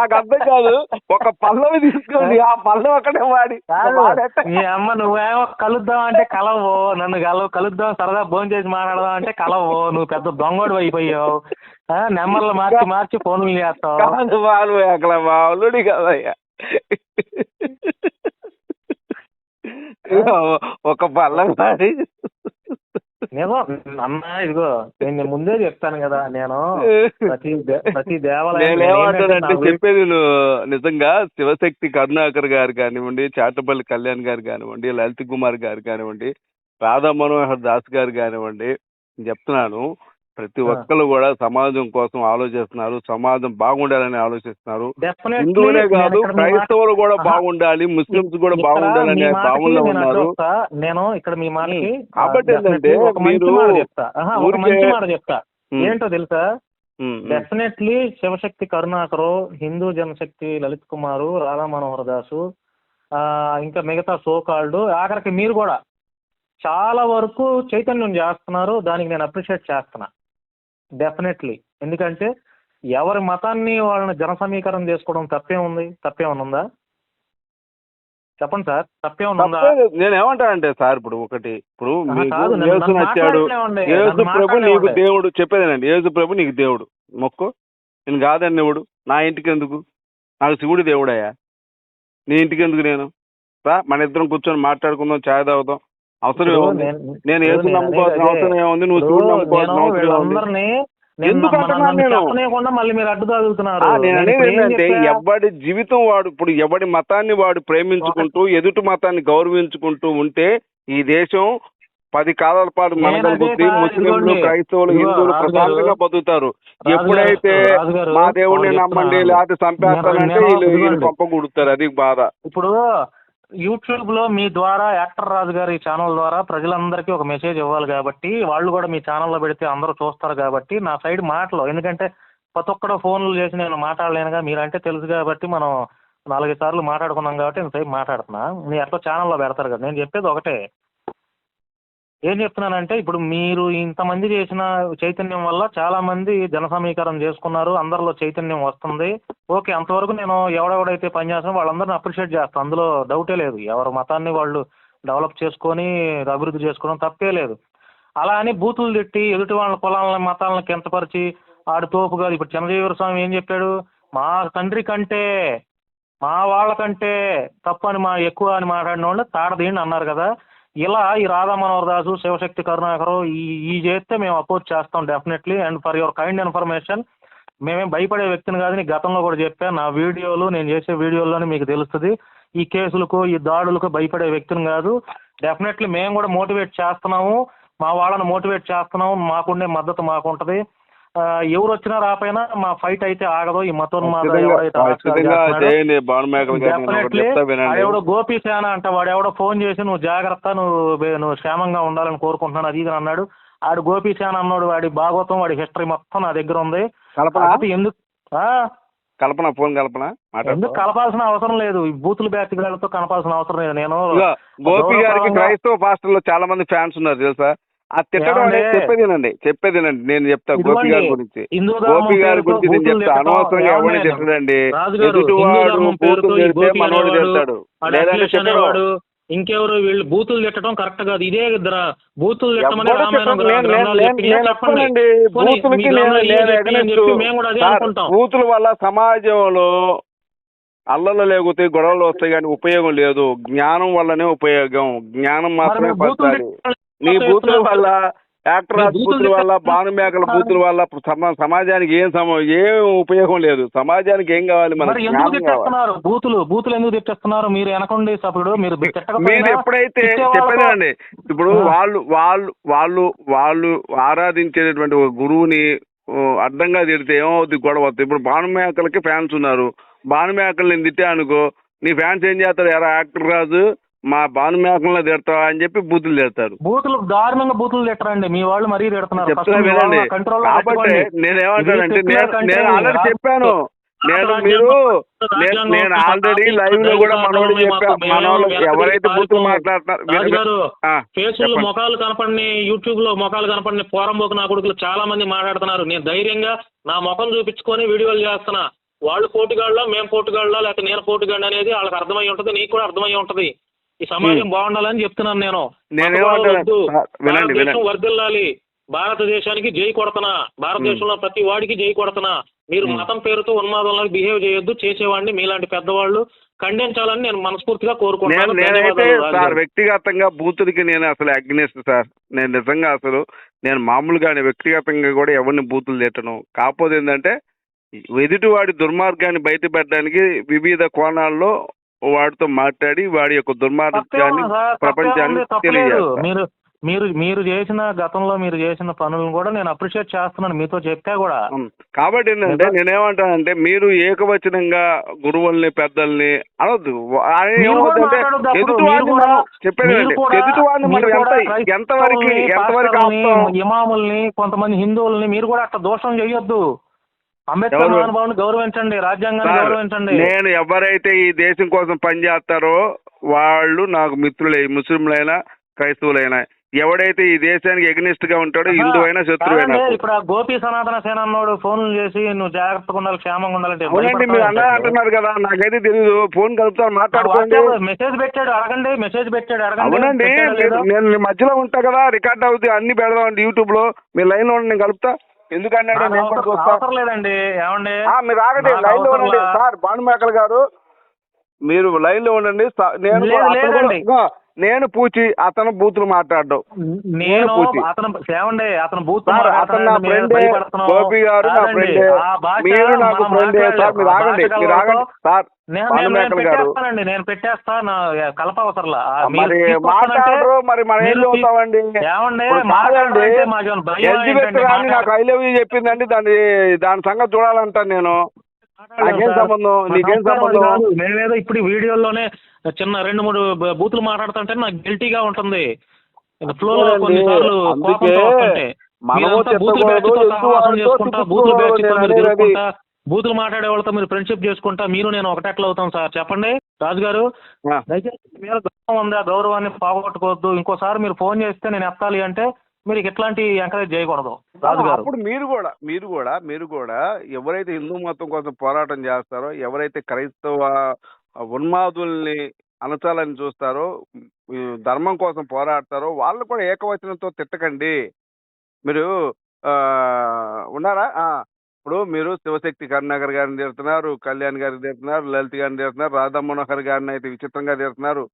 నాకు అర్థం కాదు. ఒక పల్లవి తీసుకొని ఆ పల్లవి అక్కడే వాడి మీ అమ్మ నువ్వేమో కలుద్దాం అంటే కలవు, నన్ను కలుద్దాం సరదా భోజనం చేసి మాట్లాడదాం అంటే కలవు. నువ్వు పెద్ద దొంగోడు అయిపోయావు. నెంబర్లు మార్చి మార్చి ఫోన్లు చేస్తావు. వాళ్ళు అక్కడ మా అల్లుడి కదయ్యా. ఒక పల్లవి వాడి నేను అన్న ఇదిగో నేను ముందే చెప్తాను కదా, నేను ప్రతి దేవాలయం చెప్పేది నిజంగా శివశక్తి కరుణాకర్ గారు కానివ్వండి, చాటపల్లి కళ్యాణ్ గారు కానివ్వండి, లలిత్ కుమార్ గారు కానివ్వండి, రాధా మనోహర్ దాస్ గారు కానివ్వండి, చెప్తున్నాను ప్రతి ఒక్కరు కూడా సమాజం కోసం ఆలోచిస్తున్నారు, సమాజం బాగుండాలని ఆలోచిస్తున్నారు. హిందువులే కాదు క్రైస్తవులు కూడా బాగుండాలి, ముస్లింస్ కూడా బాగుండాలనే భావనలో ఉన్నారు. నేను ఇక్కడ మీ మాటకి కాబట్టి ఏంటంటే మీరు చెప్తా ఏంటో తెలుసా, డెఫినెట్లీ శివశక్తి కరుణాకరు, హిందూ జనశక్తి లలిత్ కుమారు, రాధా మనోహర్ దాసు, ఇంకా మిగతా సోకాల్డ్, ఆఖరికి మీరు కూడా చాలా వరకు చైతన్యం చేస్తున్నారు. దానికి నేను అప్రిషియేట్ చేస్తున్నా డెఫినెట్లీ. ఎందుకంటే ఎవరి మతాన్ని వాళ్ళని జన సమీకరణ చేసుకోవడం తప్పేముంది? తప్పేమనుందా చెప్పండి సార్, తప్పేమనుందా? నేను ఏమంటానంటే సార్, ఇప్పుడు ఒకటి, ఇప్పుడు యేసు నచ్చాడు, యేసు ప్రభు నీకు దేవుడు, చెప్పేదేనండి, యేసు ప్రభు నీకు దేవుడు, మొక్కు. నేను కాదని దేవుడు నా ఇంటికి ఎందుకు? నాకు శివుడు దేవుడయ్యా, నీ ఇంటికి ఎందుకు? నేను మన ఇద్దరం కూర్చొని మాట్లాడుకుందాం, ఛాయ్ తాగుదాం, అవసరం ఏముంది? నేను యేసు నమ్ముకోవాల్సిన అవసరం ఏముంది? నువ్వు శివుడు నమ్ముకోవాల్సిన అవసరం ఏముంది? ఎందుకు అంటున్నాను నేను అనేది ఏంటంటే, ఎవడి జీవితం వాడు, ఇప్పుడు ఎవడి మతాన్ని వాడు ప్రేమించుకుంటూ ఎదుటి మతాన్ని గౌరవించుకుంటూ ఉంటే ఈ దేశం 10 కాలాల పాటు మనగలుగుతుంది. ముస్లింలు, క్రైస్తవులు, హిందువులు ప్రశాంతంగా బతుకుతారు. ఎప్పుడైతే మా దేవుడిని నమ్మండి లేకపోతే చంపేస్తానంటే వీళ్ళు పంపకూడుతారు, అది బాధ. ఇప్పుడు యూట్యూబ్ లో మీ ద్వారా యాక్టర్ రాజు గారి ఛానల్ ద్వారా ప్రజలందరికీ ఒక మెసేజ్ ఇవ్వాలి కాబట్టి, వాళ్ళు కూడా మీ ఛానల్లో పెడితే అందరూ చూస్తారు కాబట్టి నా సైడ్ మాటలు, ఎందుకంటే ప్రతి ఒక్కడో ఫోన్లు చేసి నేను మాట్లాడలేనుగా, మీరంటే తెలుసు కాబట్టి మనం 4 సార్లు మాట్లాడుకున్నాం కాబట్టి నేను సైడ్ మాట్లాడుతున్నా. మీరు ఎట్లా ఛానల్లో పెడతారు కదా, నేను చెప్పేది ఒకటే. ఏం చెప్తున్నానంటే, ఇప్పుడు మీరు ఇంతమంది చేసిన చైతన్యం వల్ల చాలా మంది జన సమీకరణ చేసుకున్నారు, అందరిలో చైతన్యం వస్తుంది. ఓకే, అంతవరకు నేను ఎవడెవడైతే పనిచేస్తానో వాళ్ళందరినీ అప్రిషియేట్ చేస్తాను, అందులో డౌటే లేదు. ఎవరి మతాన్ని వాళ్ళు డెవలప్ చేసుకొని అభివృద్ధి చేసుకోవడం తప్పే లేదు. అలా అని బూతులు తిట్టి ఎదుటి వాళ్ళ కులాలను మతాలను కించపరిచి ఆడు తోపు కాదు. ఇప్పుడు చంద్రశేఖర స్వామి ఏం చెప్పాడు, మా తండ్రి కంటే మా వాళ్ళకంటే తప్పు అని ఎక్కువ అని మాట్లాడిన వాళ్ళు తాడదీయండి అన్నారు కదా. ఇలా ఈ రాధా మనోహర్ దాసు, శివశక్తి కరుణాకరు ఈ చేస్తే మేము అపోజ్ చేస్తాం definitely. And for your kind information, మేమేం భయపడే వ్యక్తిని కాదు, నీకు గతంలో కూడా చెప్పాను. నా వీడియోలు, నేను చేసే వీడియోల్లోనే మీకు తెలుస్తుంది. ఈ కేసులకు, ఈ దాడులకు భయపడే వ్యక్తిని కాదు. డెఫినెట్లీ మేము కూడా మోటివేట్ చేస్తున్నాము, మా వాళ్ళని మోటివేట్ చేస్తున్నాము. మాకుండే మద్దతు మాకుంటది. ఎవరు వచ్చినా రాపోయినా మా ఫైట్ అయితే ఆగదు. ఈ మతోన్మాద ఎవడో గోపీసేన అంట, వాడెవడో ఫోన్ చేసి నువ్వు జాగ్రత్త, నువ్వు క్షేమంగా ఉండాలని కోరుకుంటున్నాను అది ఇది అన్నాడు. ఆడు గోపీసేన అన్నాడు, వాడి భాగవతం, వాడి హిస్టరీ మొత్తం నా దగ్గర ఉంది. ఎందుకు ఎందుకు కలపాల్సిన అవసరం లేదు, బూతులు బ్యాచ్లతో కలపాల్సిన అవసరం లేదు. నేను గోపి గారికి క్రైస్తవ పాస్టర్లు చాలా మంది ఫ్యాన్స్ ఉన్నారు తెలుసా. ఆ తిట్టడం అనేది చెప్పేదేనండి నేను చెప్తా. గోపి గారి గురించి నేను చెప్తా, అనవసరంగా ఎవరిని తిట్టడండి. ఎదుటివాడు బూతులు తిడితే మనోడు తిడతాడు, లేదంటే తిట్టడు. ఇంకెవరు వీళ్ళు బూతులు తిట్టడం కరెక్ట్ కాదు. ఇదే బూతులు బూతుల వల్ల సమాజంలో అల్లలు లేకపోతే గొడవలు వస్తాయి కానీ ఉపయోగం లేదు. జ్ఞానం వల్లనే ఉపయోగం, జ్ఞానం మాత్రమే పడాలి. నీ బూతుల వల్ల, యాక్టర్ బూతుల వల్ల, భానుమేకల బూతుల వల్ల సమాజానికి ఏం ఉపయోగం లేదు. సమాజానికి ఏం కావాలి? మనకి బూతులు ఎందుకు తిట్టేస్తున్నారు? మీరు వెనకండి సభ్యుడు, మీరు ఎప్పుడైతే చెప్పేదండి, ఇప్పుడు వాళ్ళు ఆరాధించేటటువంటి ఒక గురువుని అడ్డంగా తిడితే ఏమవుతుంది? గొడవ అవుతుంది. ఇప్పుడు భానుమేకలకి ఫ్యాన్స్ ఉన్నారు, భానుమేకలు నేను తిట్టా అనుకో, నీ ఫ్యాన్స్ ఏం చేస్తారు? ఎరా యాక్టర్ రాజు మా భానుమేకల్లో తిడతావా అని చెప్పి బూతులు తిడతారు. బూతులు దారుణంగా బూతులు తిట్టరండి మీ వాళ్ళు, మరీ తిడుతున్నారు. కాబట్టి నేనేమంటానంటే, నేను ఆల్రెడీ చెప్పాను, నేను ఆల్రెడీ లైవ్ లో కూడా మనోడు చెప్పాను, ఎవరైతే బూతులు మాట్లాడుతున్నారు ఫేస్బుక్ మొఖాలు కనపడిని, యూట్యూబ్ లో మొఖాలు కనపడిని పోరంబోకు నా కొడుకులు చాలా మంది మాట్లాడుతున్నారు. నేను ధైర్యంగా నా ముఖం చూపించుకొని వీడియోలు చేస్తున్నా. వాళ్ళు పోటుగాళ్ళ మేము పోటుగాళ్ళ లేకపోతే నేను పోటుగాళ్ళ అనేది వాళ్ళకి అర్థమై ఉంటది, నీకు కూడా అర్థమై ఉంటది. ఈ సమాజం బాగుండాలని చెప్తున్నాను నేను. భారతదేశం వర్ధిల్లాలి, భారతదేశానికి జై కొడతనా, భారతదేశంలో ప్రతి వాడికి జై కొడతనా. మీరు మతం పేరుతో ఉన్మాదంలో బిహేవ్ చేయొద్దు, చేసేవాడిని మీలాంటి పెద్దవాళ్ళు ఖండించాలని నేను మనస్ఫూర్తిగా కోరుకుంటున్నాను. నేనైతే సార్ వ్యక్తిగతంగా బూతులకి నేను అసలు అగ్నిస్ట్ సార్. నేను నిజంగా అసలు నేను మామూలుగా వ్యక్తిగతంగా కూడా ఎవరిని బూతులు తిట్టను. కాకపోతే ఏంటంటే ఎదుటివాడి దుర్మార్గాన్ని బయట పెట్టడానికి వివిధ కోణాల్లో వాడితో మాట్లాడి వాడి యొక్క దుర్మార్గాన్ని ప్రపంచాన్ని తెలియజేస్తారు. మీరు చేసిన గతంలో మీరు చేసిన పనులను కూడా నేను అప్రిషియేట్ చేస్తున్నాను, మీతో చెప్పా కూడా. కాబట్టి ఏంటంటే నేనేమంటానంటే మీరు ఏకవచనంగా గురువుల్ని పెద్దల్ని అనొద్దు. చెప్పేదండి ఎదుటివాడిని మనం ఎంతవరకు ఇమాముల్ని కొంతమంది హిందువుల్ని మీరు కూడా అట్లా దోషం చేయొద్దు. అంబేద్కర్ మహానుభావుని గౌరవించండి, రాజ్యాంగాన్ని గౌరవించండి. నేను ఎవరైతే ఈ దేశం కోసం పనిచేస్తారో వాళ్ళు నాకు మిత్రులే, ముస్లింలైనా క్రైస్తవులైనా. ఎవడైతే ఈ దేశానికి ఎగ్నిస్ట్ గా ఉంటాడో హిందువైనా శత్రువైనా. ఇప్పుడు గోపి సనాతన సేన అన్నోడు ఫోన్లు చేసి నువ్వు జాగ్రత్తగా ఉండాలి, క్షేమంగా ఉండాలంటే అవునండి మీరు అన్నా అంటున్నారు కదా, నాకైతే తెలియదు. ఫోన్ కలుపుతాను, మాట్లాడుకోండి. మెసేజ్ పెట్టాడు అడగండి, మెసేజ్ పెట్టాడు అడగండి. అవునండి నేను మధ్యలో ఉంటా కదా, రికార్డ్ అవుతుంది, అన్ని పెడదామండి యూట్యూబ్ లో. మీరు లైన్ లో నేను కలుపుతా. ఎందుకన్నాడు అవసరం లేదండి. ఏమండి మీరు ఆగండి, లైన్ లో ఉండండి సార్. భానుమేకల్ గారు మీరు లైన్ లో ఉండండి. నేను పూచి అతను బూతులు మాట్లాడడం. నేను అతను ఏమండి అతను బూత్ అతను నా ఫ్రెండే, గోపి గారు నా ఫ్రెండే, మీరు నాకు ఫ్రెండే సార్. మీరు ఆగండి సార్. భానుమేకల్ గారు నేను పెట్టేస్తా, కలప అవసరంలా. మరి మాట్లాడరు, మరి మనం ఏం చూస్తామండి. ఎలిజబెత్ గారిని నాకు ఐ లవ్ యూ చెప్పిందండి, దాని సంగతి చూడాలంటాను నేను. నాకేం సంబంధం, నీకేం సంబంధం? నేనేదో ఇప్పుడు వీడియోలోనే చిన్న 2-3 బూతులు మాట్లాడుతుంటే నాకు గిల్టీగా ఉంటుంది. ఫ్లోలో కొన్నిసార్లు బూతులు మాట్లాడే వాళ్ళతో మీరు ఫ్రెండ్షిప్ చేసుకుంటా, మీరు నేను ఒకటెట్లా అవుతాం సార్ చెప్పండి. రాజు గారు దయచేసి మీరు గౌరవం ఉంది, ఆ గౌరవాన్ని పోగొట్టుకోవద్దు. ఇంకోసారి మీరు ఫోన్ చేస్తే నేను ఎత్తాలి అంటే మీరు ఇట్లాంటి ఎంకరేజ్ చేయకూడదు రాజు గారు. అప్పుడు మీరు కూడా ఎవరైతే హిందూ మతం కోసం పోరాటం చేస్తారో, ఎవరైతే క్రైస్తవ ఉన్మాదుల్ని అనచాలని చూస్తారో, ధర్మం కోసం పోరాడతారో వాళ్ళు కూడా ఏకవచనంతో తిట్టకండి. మీరు ఉన్నారా? ఇప్పుడు మీరు శివశక్తి కరుణాకర్ గారిని తిడుతున్నారు, కళ్యాణ్ గారిని తిడుతున్నారు, లలిత్ గారిని తిడుతున్నారు, రాధా మనోహర్ గారిని అయితే విచిత్రంగా తిడుతున్నారు.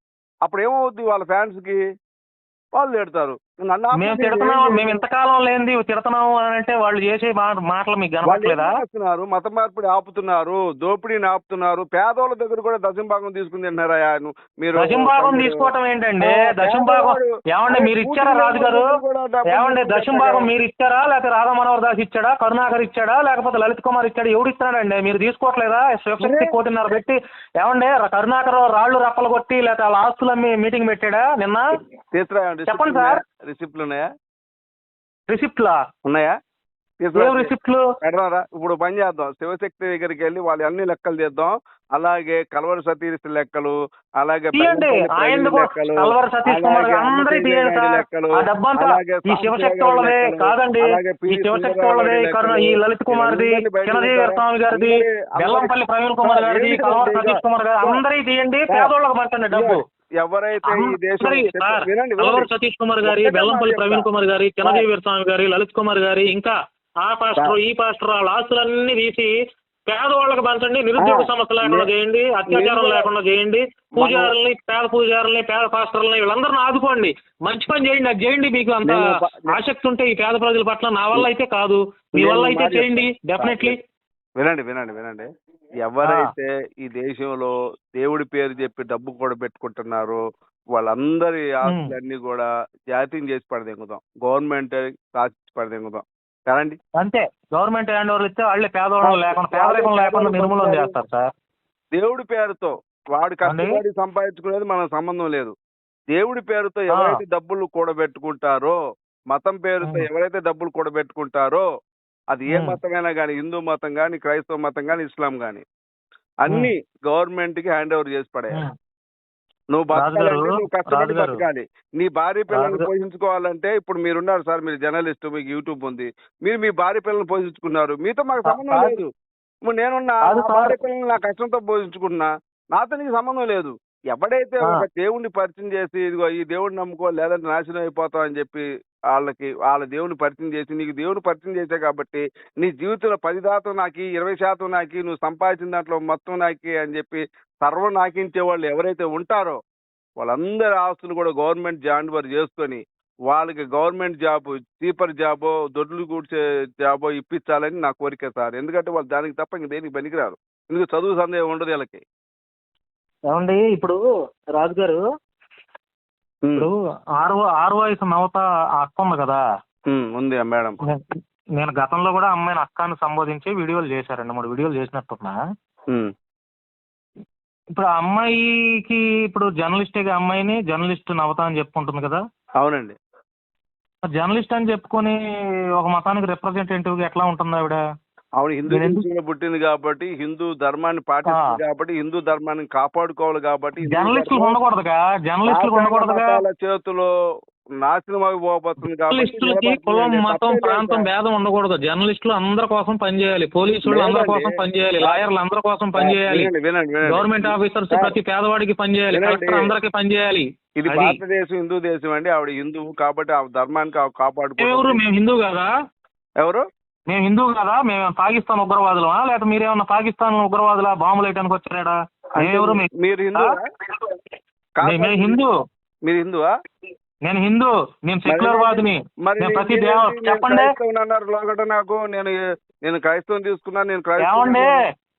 అప్పుడు ఏమవుద్ది, వాళ్ళ ఫ్యాన్స్కి వాళ్ళు తిడతారు. మేము ఇంతకాలం లేనిది తిడుతున్నాము అని అంటే వాళ్ళు చేసే మాటలు మీకు కనపడలేదా? మత మార్పిడి ఆపుతున్నారు, దోపిడీని ఆపుతున్నారు. పేదోళ్ళ దగ్గర కూడా దశంభాగం తీసుకుని తింటున్నారా మీరు? దశంభాగం తీసుకోవటం ఏంటండి? దశంభాగం ఏమండి మీరు ఇచ్చారా రాజు గారు? ఏమండి దశంభాగం మీరు ఇచ్చారా, లేకపోతే రాధా మనోహర్ దాస్ ఇచ్చాడా, కరుణాకర్ ఇచ్చాడా, లేకపోతే లలిత్ కుమార్ ఇచ్చాడా? ఎవడు ఇస్తున్నాడండి? మీరు తీసుకోవట్లేదా? శివశక్తి 1.5 కోటి పెట్టి ఏమండి కరుణాకర్ రాళ్ళు రప్పలు కొట్టి లేకపోతే వాళ్ళ ఆస్తులమ్మి మీటింగ్ పెట్టాడా నిన్న? చెప్పండి సార్. రిసిప్ట్లు ఉన్నాయా? రిసిప్ట్లా ఉన్నాయా? రిసిప్ట్లు పెడదారా? ఇప్పుడు పని చేద్దాం, శివశక్తి దగ్గరికి వెళ్ళి వాళ్ళు అన్ని లెక్కలు చేద్దాం. అలాగే కల్వరి సతీష్ లెక్కలు, అలాగే శివశక్తి వాళ్ళదే కాదండి, ఈ శివశక్తి వాళ్ళదే, ఈ లలిత్ కుమార్ది, చిన్నదేవి స్వామి గారిది, బెల్లంపల్లి ప్రవీణ్ కుమార్ గారిది, కల్వరి సతీష్ కుమార్ గారి అందరికీ తీయండి, పేదోళ్ళకి పంచండి డబ్బు. ఎవరైతే ఈ దేశం కల్వరి సతీష్ కుమార్ గారి, బెల్లంపల్లి ప్రవీణ్ కుమార్ గారి, చిన్నదేవి స్వామి గారి, లలిత్ కుమార్ గారి, ఇంకా ఆ పాస్టర్ ఈ పాస్టర్ వాళ్ళ ఆస్తులన్నీ తీసి పేదవాళ్ళకి పంచండి. నిరుద్యోగ సమస్య లేకుండా చేయండి, అత్యాచారం లేకుండా చేయండి, పూజారుల్ని, పేద పాస్టర్లని వీళ్ళందరిని ఆదుకోండి, మంచి పని చేయండి. అది చేయండి, మీకు అంత ఆసక్తి ఉంటే ఈ పేద ప్రజల పట్ల. నా వల్ల అయితే కాదు, మీ వల్ల అయితే చేయండి డెఫినెట్లీ. వినండి ఎవరైతే ఈ దేశంలో దేవుడి పేరు చెప్పి డబ్బు కూడా పెట్టుకుంటున్నారో వాళ్ళందరి ఆస్తులన్నీ కూడా జాతీయం చేసి పడదెంగుదాం, గవర్నమెంట్ రాసి పడదెంగుదాం కదండి. అంతే, గవర్నమెంట్ హ్యాండ్ ఓవర్ ఇస్తే వాళ్ళే పేదవాళ్ళు లేకుండా నిర్మూలన చేస్తారు సార్. దేవుడి పేరుతో వాడు కష్టపడి సంపాదించుకునేది మనకు సంబంధం లేదు. దేవుడి పేరుతో ఎవరైతే డబ్బులు కూడబెట్టుకుంటారో, మతం పేరుతో ఎవరైతే డబ్బులు కూడబెట్టుకుంటారో, అది ఏ మతమైనా కానీ, హిందూ మతం కానీ, క్రైస్తవ మతం కానీ, ఇస్లాం కానీ, అన్ని గవర్నమెంట్ కి హ్యాండ్ ఓవర్ చేసి పడేయాలి. నువ్వు బతకాలంటే నువ్వు కష్టపడి బతకాలి. నీ భార్య పిల్లల్ని పోషించుకోవాలంటే, ఇప్పుడు మీరున్నారు సార్, మీరు జర్నలిస్ట్, మీకు యూట్యూబ్ ఉంది, మీరు మీ భార్య పిల్లల్ని పోషించుకున్నారు, మీతో మాకు సంబంధం లేదు. ఇప్పుడు నేనున్నా అది నా సార్. భార్య పిల్లల్ని నా కష్టంతో పోషించుకుంటున్నా, నాతో నీకు సంబంధం లేదు. ఎవడైతే ఆ. ఒక దేవుణ్ణి పరిచయం చేసి ఇదిగో ఈ దేవుడిని నమ్ముకో లేదంటే నాశనం అయిపోతావు అని చెప్పి వాళ్ళ దేవుని పరిచయం చేసి నీకు దేవుని పరిచయం చేసే కాబట్టి నీ జీవితంలో 10% నాకి 20% నాకి నువ్వు సంపాదించిన దాంట్లో మొత్తం నాకి అని చెప్పి సర్వం నాకించే వాళ్ళు ఎవరైతే ఉంటారో వాళ్ళందరి ఆస్తులు కూడా గవర్నమెంట్ జాయింట్ ఓవర్ చేసుకొని వాళ్ళకి గవర్నమెంట్ జాబ్ చీపర్ జాబో దొడ్లు కూర్చే జాబో ఇప్పించాలని నా కోరిక సార్. ఎందుకంటే వాళ్ళు దానికి తప్ప ఇంక దేనికి పనికిరారు. ఎందుకు చదువు సందేహం ఉండదు వీళ్ళకి. ఏమండి ఇప్పుడు రాజుగారు, ఇప్పుడు ఆరు వయసు నవత ఆ అక్క ఉంది కదా, ఉంది మేడం. నేను గతంలో కూడా అమ్మాయిని అక్కని సంబోధించి వీడియోలు చేశారు, 2-3 వీడియోలు చేసినట్టున్నా. ఇప్పుడు ఆ అమ్మాయికి ఇప్పుడు జర్నలిస్ట్గా అమ్మాయిని జర్నలిస్ట్ నవత అని చెప్పుకుంటుంది కదా. అవునండి. జర్నలిస్ట్ అని చెప్పుకొని ఒక మతానికి రిప్రజెంటేటివ్ ఎట్లా ఉంటుంది ఆవిడ? ఆవిడ హిందూ దేశంలో పుట్టింది కాబట్టి, హిందూ ధర్మాన్ని పాటిస్తుంది కాబట్టి, హిందూ ధర్మాన్ని కాపాడుకోవాలి కాబట్టి జర్నలిస్టులు ఉండకూడదుగా, జర్నలిస్టులు ఉండకూడదుగా. చేతిలో నాశనం అయిపోతుంది జర్నలిస్టులకి కులం మతం ప్రాంతం భేదం ఉండకూడదు. జర్నలిస్టులు అందరి కోసం పనిచేయాలి, పోలీసులు అందరి కోసం పనిచేయాలి, లాయర్లు అందరి కోసం పనిచేయాలి, గవర్నమెంట్ ఆఫీసర్స్ ప్రతి పేదవాడికి పనిచేయాలి, కలెక్టర్ అందరికి పనిచేయాలి. ఇది భారతదేశం హిందూ దేశం అండి. ఆవిడ హిందువు కాబట్టి ఆ ధర్మానికి కాపాడుకో. ఎవరు మేము హిందూ కదా? ఎవరు మేము హిందూ కదా? మేము పాకిస్తాన్ ఉగ్రవాదులమా లేకపోతే మీరేమన్నా పాకిస్తాన్ ఉగ్రవాదులా బాంబులు వేయడానికి వచ్చారా? ఎవరు మీరు హిందూ? మేము హిందూ. మీరు హిందువా? నేను హిందూ, నేను సెక్యులర్ వాదిని. ప్రతి చెప్పండి లోగట నాకు నేను క్రైస్తవం తీసుకున్నాను. నేను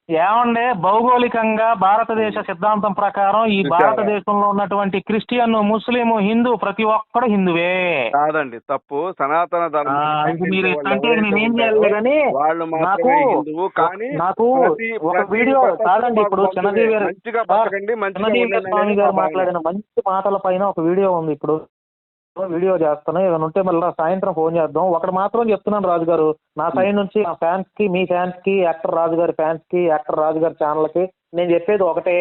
ఏమండే భౌగోళికంగా భారతదేశ సిద్ధాంతం ప్రకారం ఈ భారతదేశంలో ఉన్నటువంటి క్రిస్టియన్, ముస్లిం, హిందూ ప్రతి ఒక్కడు హిందువే. కాదండి, తప్పు. సనాతన ధర్మం మీరు అంటే నేనేం చేయాలి కానీ నాకు ఒక వీడియో కాదండి. ఇప్పుడు చిన్నజీవి స్వామి గారు మాట్లాడిన మంచి మాటల పైన ఒక వీడియో ఉంది. ఇప్పుడు వీడియో చేస్తాను, ఏదైనా ఉంటే మళ్ళీ సాయంత్రం ఫోన్ చేద్దాం. ఒకటి మాత్రం చెప్తున్నాను రాజుగారు, నా సైడ్ నుంచి నా ఫ్యాన్స్ కి, మీ ఫ్యాన్స్ కి, యాక్టర్ రాజుగారి ఫ్యాన్స్ కి, యాక్టర్ రాజుగారి ఛానల్ కి నేను చెప్పేది ఒకటే.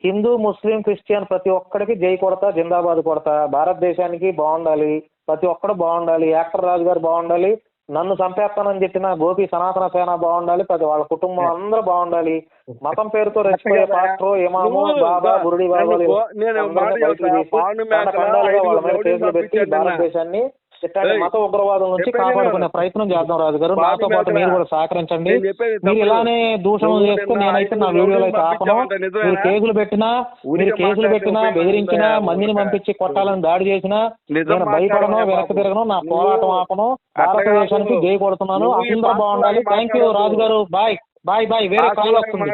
హిందూ, ముస్లిం, క్రిస్టియన్ ప్రతి ఒక్కడికి జై కొడతా, జిందాబాద్ కొడతా. భారతదేశానికి బాగుండాలి, ప్రతి ఒక్కడు బాగుండాలి, యాక్టర్ రాజుగారు బాగుండాలి, నన్ను చంపేస్తానని చెప్పిన గోపి సనాతన సేన బాగుండాలి, ప్రతి వాళ్ళ కుటుంబం అందరూ బాగుండాలి. మతం పేరుతో రెచ్చిపోయే పాస్టర్, ఇమాము, బాబా, బురుడి బాబాలు వాళ్ళ మీద కేసులు పెట్టి భారతదేశాన్ని మత ఉగ్రవాదం నుంచి కాపాడుకునే ప్రయత్నం చేద్దాం రాజుగారు. నాతో పాటు మీరు కూడా సహకరించండి. మీరు ఇలానే దూషణం చేస్తే నేనైతే నా వీడియోలో అయితే ఆపను. మీరు కేసులు పెట్టినా బెదిరించినా, మందిని పంపించి కొట్టాలని దాడి చేసినా నేను భయపడను, వెనక్కి తిరగను, నా పోరాటం ఆపను. భారతదేశానికి జై కొడుతున్నాను. అందరూ బాగుండాలి. థ్యాంక్ యూ రాజుగారు. Bye bye bye. వేరే కాల్ వస్తుంది.